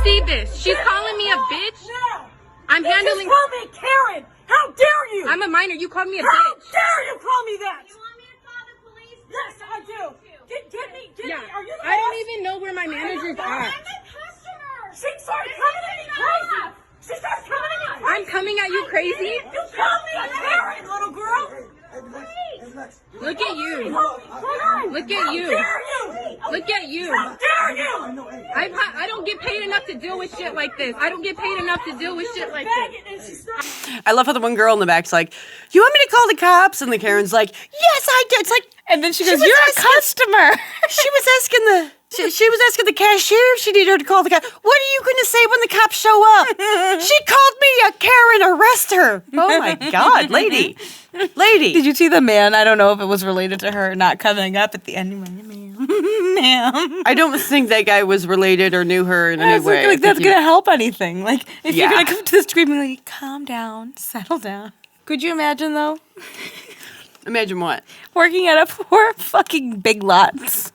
see this. She's calling me a bitch. No. I'm handling. You just called me Karen. How dare you? I'm a minor. You called me a How bitch. dare you call me that? You want me to call the police? Yes, I do. Get me. Yeah. Are you the I don't boss? even know where my managers are. I'm a customer. She started coming at me crazy. She started coming at me crazy. I'm coming at you crazy? You called me a Karen, little girl. Look at you. Look at you. How dare you? Look at you. How dare you? I don't get paid enough to deal with shit like this. I don't get paid enough to deal with shit like this. And she started. I love how the one girl in the back's like, "You want me to call the cops?" And the Karen's like, "Yes, I do." It's like, And then she goes, was "You're asking- a customer." she was asking the cashier if she needed her to call the cop. What are you going to say when the cops show up? She called me a Karen. Arrest her. Oh my God, lady. Did you see the man? I don't know if it was related to her not coming up at the end. Ma'am. I don't think that guy was related or knew her in I any was way. like that's gonna help anything. Like if you're Yeah. gonna come to the screaming, like calm down, settle down. Could you imagine though? Imagine what? Working at a poor fucking Big Lots.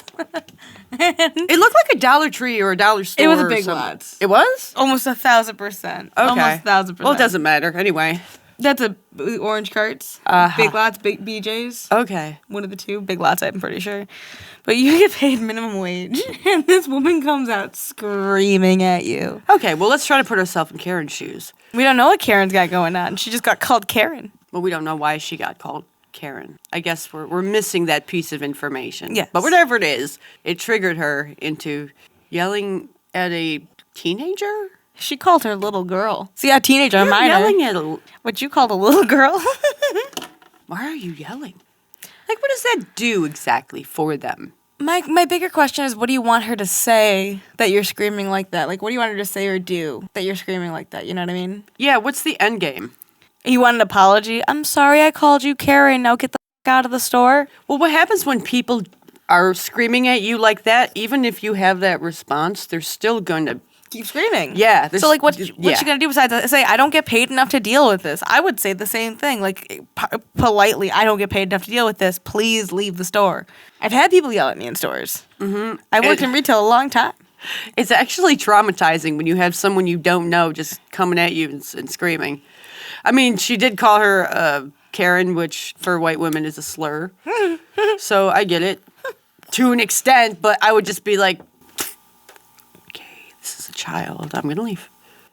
It looked like a Dollar Tree or a dollar store. It was a or Big something. Lots. It was? Almost 1,000%. Okay. Almost 1,000%. Well, it doesn't matter. Anyway. That's a orange carts. Uh-huh. Big Lots, big BJ's. Okay. One of the two. Big Lots, I'm pretty sure. But you get paid minimum wage, and this woman comes out screaming at you. Okay, well, let's try to put ourselves in Karen's shoes. We don't know what Karen's got going on. She just got called Karen. Well, we don't know why she got called Karen. I guess we're missing that piece of information. Yes. But whatever it is, it triggered her into yelling at a teenager? She called her little girl. See, a teenager, a You're minor. yelling at a... What you called a little girl? Why are you yelling? Like, what does that do exactly for them? My bigger question is, what do you want her to say that you're screaming like that? Like, what do you want her to say or do that you're screaming like that? You know what I mean? Yeah, what's the end game? You want an apology? I'm sorry I called you Karen. Now get the f*** out of the store. Well, what happens when people are screaming at you like that? Even if you have that response, they're still going to... Keep screaming. Yeah. So, like, what's she gonna do besides say, I don't get paid enough to deal with this? I would say the same thing. Like, politely, I don't get paid enough to deal with this. Please leave the store. I've had people yell at me in stores. Mm-hmm. I worked in retail a long time. It's actually traumatizing when you have someone you don't know just coming at you and screaming. I mean, she did call her Karen, which for white women is a slur. So I get it to an extent, but I would just be like, this is a child. I'm going to leave.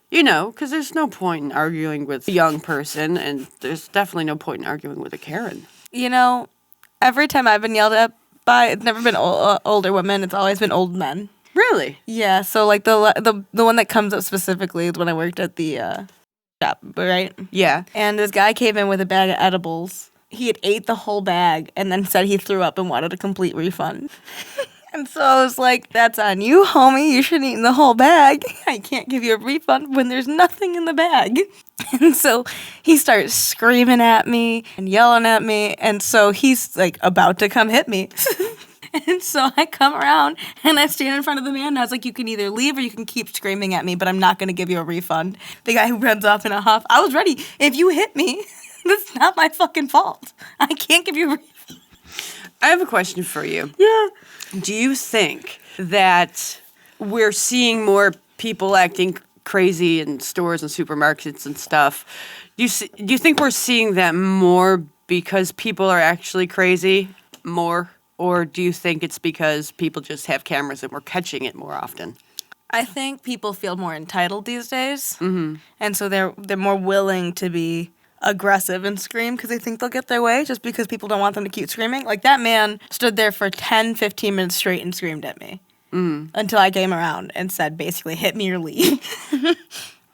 You know, because there's no point in arguing with a young person, and there's definitely no point in arguing with a Karen. You know, every time I've been yelled at by, it's never been older women. It's always been old men. Really? Yeah. So like the one that comes up specifically is when I worked at the shop, right? Yeah. And this guy came in with a bag of edibles. He had ate the whole bag and then said he threw up and wanted a complete refund. And so I was like, that's on you, homie. You shouldn't have eaten the whole bag. I can't give you a refund when there's nothing in the bag. And so he starts screaming at me and yelling at me. And so he's like about to come hit me. And so I come around and I stand in front of the man and I was like, you can either leave or you can keep screaming at me, but I'm not going to give you a refund. The guy runs off in a huff. I was ready. If you hit me, that's not my fucking fault. I can't give you a refund. I have a question for you. Yeah. Do you think that we're seeing more people acting crazy in stores and supermarkets and stuff? Do you think we're seeing that more because people are actually crazy more? Or do you think it's because people just have cameras and we're catching it more often? I think people feel more entitled these days. Mm-hmm. And so they're more willing to be aggressive and scream because they think they'll get their way just because people don't want them to keep screaming. Like that man stood there for 10, 15 minutes straight and screamed at me until I came around and said basically hit me or leave.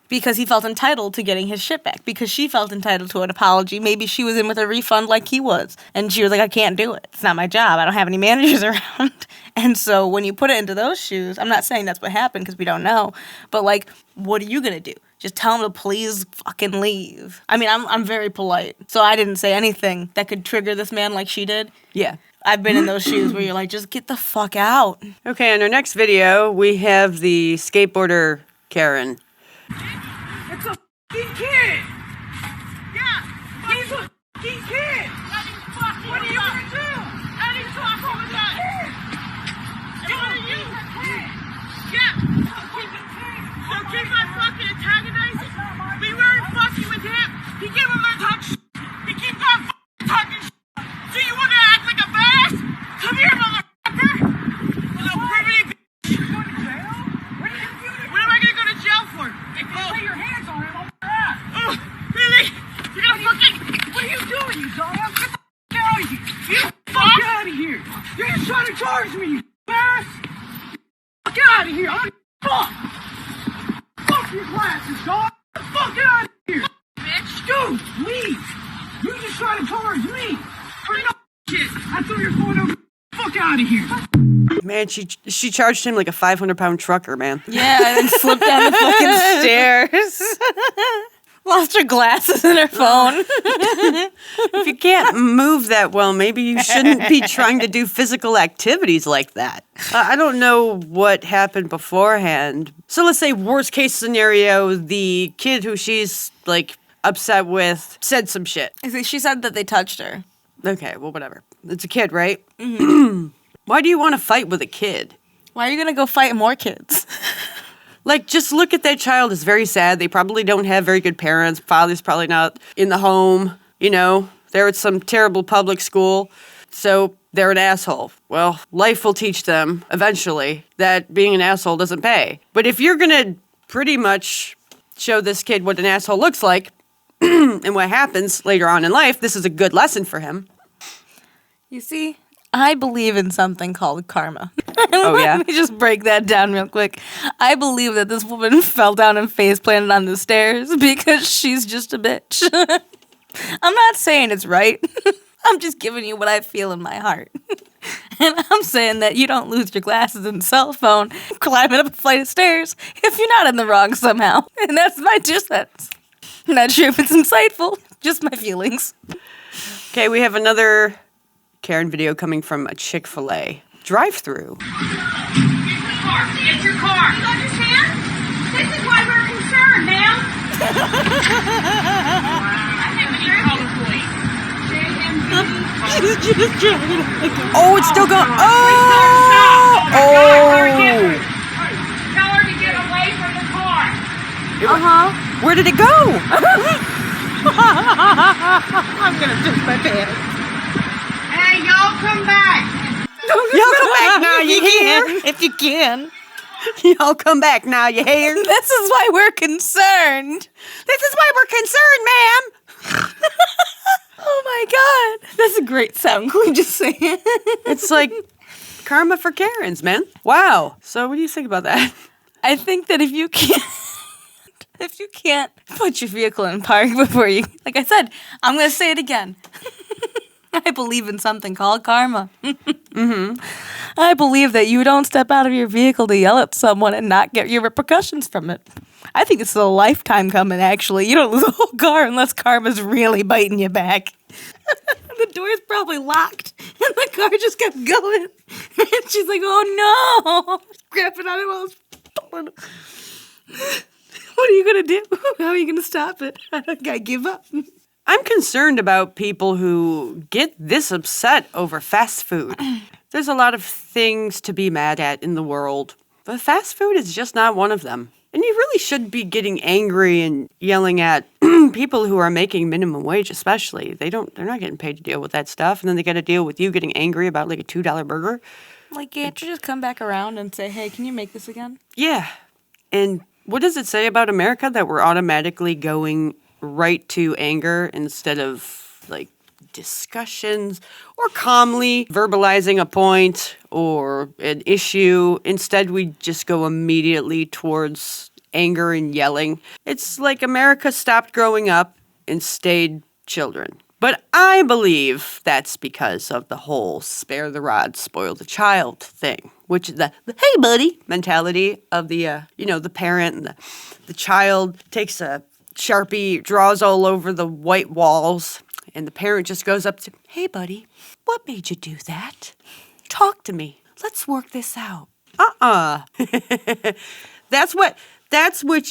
Because he felt entitled to getting his shit back. Because she felt entitled to an apology. Maybe she was in with a refund like he was. And she was like, I can't do it. It's not my job. I don't have any managers around. And so when you put it into those shoes, I'm not saying that's what happened because we don't know. But like, what are you going to do? Just tell him to please fucking leave. I mean, I'm very polite. So I didn't say anything that could trigger this man like she did. Yeah. I've been in those shoes where you're like, just get the fuck out. Okay, in our next video, we have the skateboarder Karen. It's a f***ing kid! Yeah! He's a f***ing kid! What are you gonna do? How do you talk over that? What are you? Yeah! He's a kid! charge me, you ass! Get out of here! I don't fuck! Fuck your glasses, dog! Fuck out of here! Bitch! Dude, leave! You just tried to charge me! Turn up shit! I thought you were going over. Fuck out of here! Man, she charged him like a 500-pound trucker, man. Yeah, and slipped down the fucking stairs. Lost her glasses and her phone. If you can't move that well, maybe you shouldn't be trying to do physical activities like that. I don't know what happened beforehand. So let's say worst case scenario, the kid who she's like upset with said some shit. She said that they touched her. Okay, well, whatever. It's a kid, right? Mm-hmm. Why do you want to fight with a kid? Why are you gonna go fight more kids? Like, just look at that child. It's very sad. They probably don't have very good parents. Father's probably not in the home. You know, they're at some terrible public school. So they're an asshole. Well, life will teach them eventually that being an asshole doesn't pay. But if you're going to pretty much show this kid what an asshole looks like and what happens later on in life, this is a good lesson for him. You see, I believe in something called karma. Oh, yeah? Let me just break that down real quick. I believe that this woman fell down and face planted on the stairs because she's just a bitch. I'm not saying it's right. I'm just giving you what I feel in my heart. And I'm saying that you don't lose your glasses and cell phone climbing up a flight of stairs if you're not in the wrong somehow. And that's my 2 cents. Not sure if it's insightful, just my feelings. Okay, we have another Karen video coming from a Chick-fil-A drive-thru. Get your car. You understand? This is why we're concerned, ma'am. I think we need to call the police. Oh, it's still going. Oh! Tell her to get away from the car. Where did it go? I'm gonna piss my pants. Hey, y'all come back. Y'all come back now, you hear? If you can. Y'all come back now, you hear? This is why we're concerned. This is why we're concerned, ma'am. Oh my god. That's a great sound clip, just saying. It's like karma for Karens, man. Wow. So what do you think about that? I think that if you can't put your vehicle in park before you, like I said, I'm going to say it again. I believe in something called karma. Mm-hmm. I believe that you don't step out of your vehicle to yell at someone and not get your repercussions from it. I think it's a lifetime coming, actually. You don't lose a whole car unless karma's really biting you back. The door's probably locked, and the car just kept going. And she's like, oh no! Grabbing on it while it's pulling. What are you going to do? How are you going to stop it? I give up. I'm concerned about people who get this upset over fast food. There's a lot of things to be mad at in the world, but fast food is just not one of them. And you really should be getting angry and yelling at people who are making minimum wage, especially. They're not getting paid to deal with that stuff, and then they got to deal with you getting angry about like a $2 burger. Like, can't you just come back around and say, hey, can you make this again? Yeah. And what does it say about America that we're automatically going right to anger instead of like discussions or calmly verbalizing a point or an issue? Instead, we just go immediately towards anger and yelling. It's like America stopped growing up and stayed children. But I believe that's because of the whole spare the rod, spoil the child thing, which is the hey buddy mentality of the the parent and the child takes a Sharpie, draws all over the white walls, and the parent just goes up to, hey, buddy, what made you do that? Talk to me. Let's work this out. That's what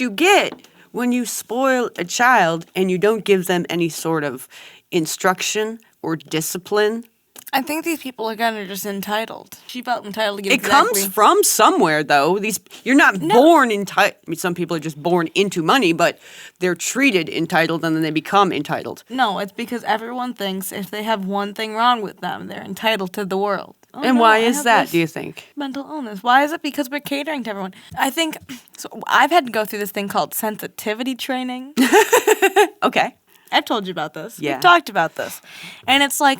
you get when you spoil a child and you don't give them any sort of instruction or discipline. I think these people are kind of just entitled. She felt entitled to get It comes from somewhere, though. You're not born entitled. I mean, some people are just born into money, but they're treated entitled and then they become entitled. No, it's because everyone thinks if they have one thing wrong with them, they're entitled to the world. Oh, and no, why I is have that, this do you think? mental illness. Why is it? Because we're catering to everyone. I think, so I've had to go through this thing called sensitivity training. Okay. I've told you about this. Yeah. We've talked about this. And it's like,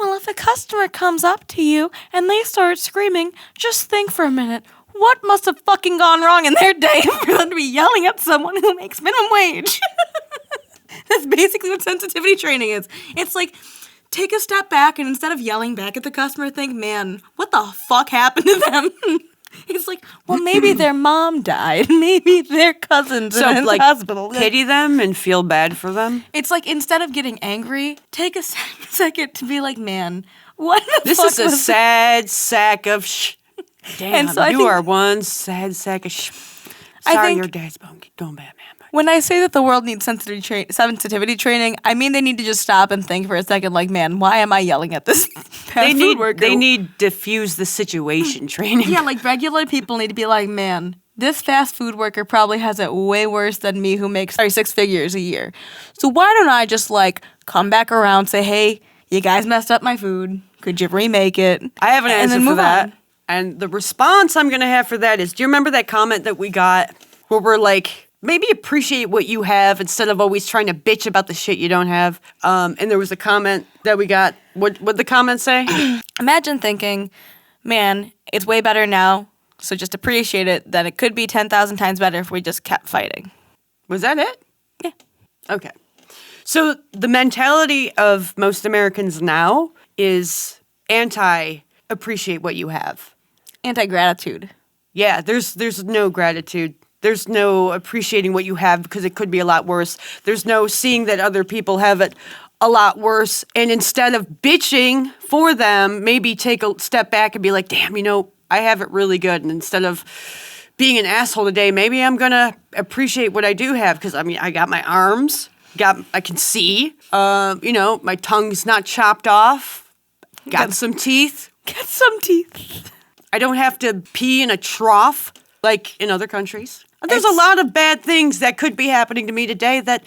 Well, if a customer comes up to you and they start screaming, just think for a minute. What must have fucking gone wrong in their day for them to be yelling at someone who makes minimum wage? That's basically what sensitivity training is. It's like, take a step back and instead of yelling back at the customer, think, man, what the fuck happened to them? It's like, well, maybe their mom died. Maybe their cousin's in the hospital. Pity them and feel bad for them. It's like, instead of getting angry, take a second to be like, man, what the This fuck is a was sad sack of Damn, And so I you think- are one sad sack of I Sorry, think- your dad's going bad, man. When I say that the world needs sensitivity training, I mean they need to just stop and think for a second, like, man, why am I yelling at this fast food worker? They need diffuse the situation training. Yeah, like regular people need to be like, man, this fast food worker probably has it way worse than me who makes 6 figures a year. So why don't I just like come back around, say, hey, you guys messed up my food. Could you remake it? I have an And answer then for move that. on. And the response I'm going to have for that is, do you remember that comment that we got where we're like, maybe appreciate what you have instead of always trying to bitch about the shit you don't have? And there was a comment that we got. What'd the comment say? Imagine thinking, man, it's way better now, so just appreciate it, that it could be 10,000 times better if we just kept fighting. Was that it? Yeah. Okay. So the mentality of most Americans now is anti-appreciate what you have. Anti-gratitude. Yeah, there's no gratitude. There's no appreciating what you have because it could be a lot worse. There's no seeing that other people have it a lot worse. And instead of bitching for them, maybe take a step back and be like, damn, I have it really good. And instead of being an asshole today, maybe I'm going to appreciate what I do have because, I got my arms, I can see, my tongue's not chopped off, got some teeth. Get some teeth. I don't have to pee in a trough like in other countries. There's a lot of bad things that could be happening to me today that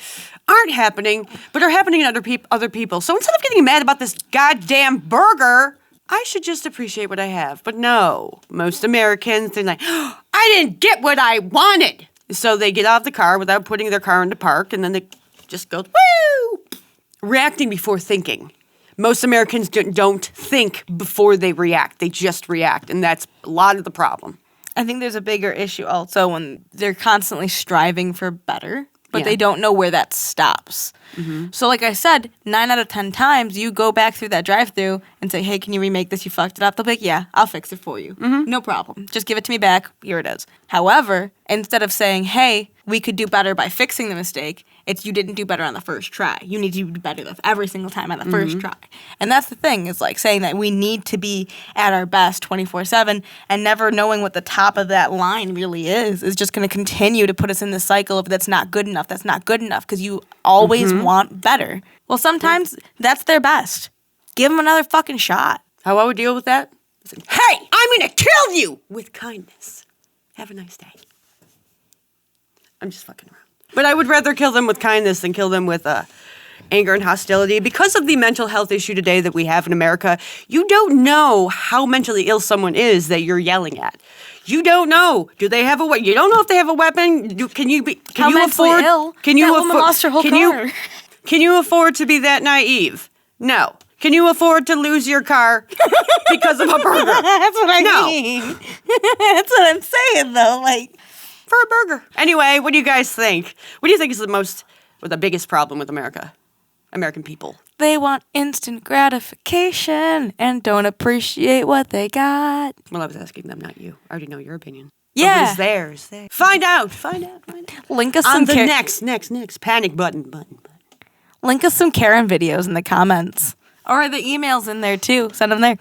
aren't happening, but are happening in other people. So instead of getting mad about this goddamn burger, I should just appreciate what I have. But no, most Americans, they're like, oh, I didn't get what I wanted. So they get out of the car without putting their car into park, and then they just go, woo! Reacting before thinking. Most Americans don't think before they react. They just react, and that's a lot of the problem. I think there's a bigger issue also when they're constantly striving for better, but Yeah. they don't know where that stops. So like I said, 9 out of 10 times you go back through that drive-thru and say, hey, can you remake this? You fucked it up. They'll be like, yeah, I'll fix it for you. No problem. Just give it to me back. Here it is. However, instead of saying, hey, we could do better by fixing the mistake, it's you didn't do better on the first try. You need to do better every single time on the first try. And that's the thing, is like saying that we need to be at our best 24/7 and never knowing what the top of that line really is just going to continue to put us in this cycle of that's not good enough, because you always want better. Well, sometimes that's their best. Give them another fucking shot. How I would deal with that? Hey, I'm going to kill you with kindness. Have a nice day. I'm just fucking around. But I would rather kill them with kindness than kill them with anger and hostility. Because of the mental health issue today that we have in America, you don't know how mentally ill someone is that you're yelling at. You don't know. Do they have a weapon? You don't know if they have a weapon. Can you mentally afford? ill? Can you That woman lost her whole car. Can you afford to be that naive? No. Can you afford to lose your car because of a burger? That's what I No. mean. That's what I'm saying, though. Like, For a burger. Anyway, what do you guys think? What do you think is the biggest problem with American people? they want instant gratification and don't appreciate what they got. Well, I was asking them, not you. I already know your opinion. Yeah. What is theirs? Find out. Link us On some the next panic button. Link us some Karen videos in the comments. Or the emails in there too. Send them there.